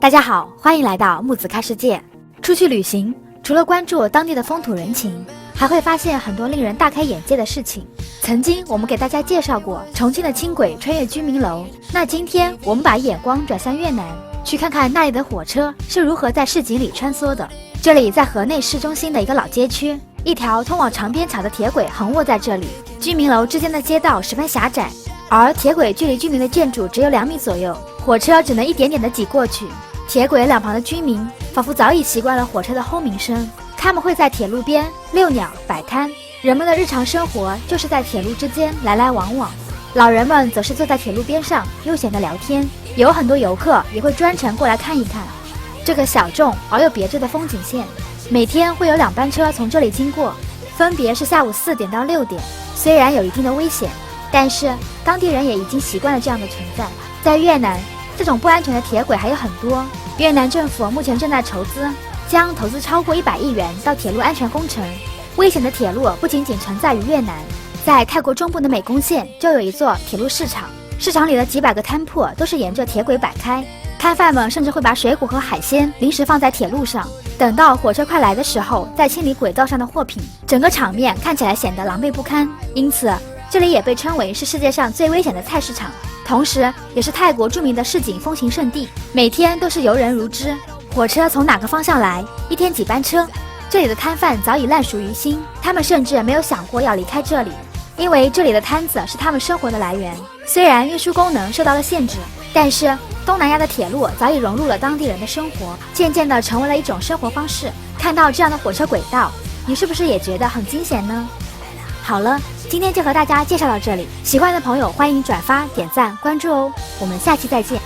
大家好，欢迎来到木子看世界。出去旅行，除了关注当地的风土人情，还会发现很多令人大开眼界的事情。曾经我们给大家介绍过重庆的轻轨穿越居民楼，那今天我们把眼光转向越南，去看看那里的火车是如何在市井里穿梭的。这里在河内市中心的一个老街区，一条通往长边桥的铁轨横卧在这里，居民楼之间的街道十分狭窄，而铁轨距离居民的建筑只有2米左右，火车只能一点点地挤过去。铁轨两旁的居民仿佛早已习惯了火车的轰鸣声，他们会在铁路边遛鸟摆摊，人们的日常生活就是在铁路之间来来往往。老人们则是坐在铁路边上悠闲地聊天，有很多游客也会专程过来看一看这个小众而又别致的风景线。每天会有2班车从这里经过，分别是下午4点到6点。虽然有一定的危险，但是当地人也已经习惯了这样的存在。在越南，这种不安全的铁轨还有很多。越南政府目前正在筹资，将投资超过100亿元到铁路安全工程。危险的铁路不仅仅存在于越南，在泰国中部的美公县就有一座铁路市场，市场里的几百个摊铺都是沿着铁轨摆开，摊贩们甚至会把水果和海鲜临时放在铁路上，等到火车快来的时候再清理轨道上的货品，整个场面看起来显得狼狈不堪。因此这里也被称为是世界上最危险的菜市场，同时也是泰国著名的市井风情胜地，每天都是游人如织。火车从哪个方向来，一天几班车，这里的摊贩早已烂熟于心，他们甚至没有想过要离开这里，因为这里的摊子是他们生活的来源。虽然运输功能受到了限制，但是东南亚的铁路早已融入了当地人的生活，渐渐地成为了一种生活方式。看到这样的火车轨道，你是不是也觉得很惊险呢？好了，今天就和大家介绍到这里，喜欢的朋友欢迎转发、点赞、关注哦，我们下期再见。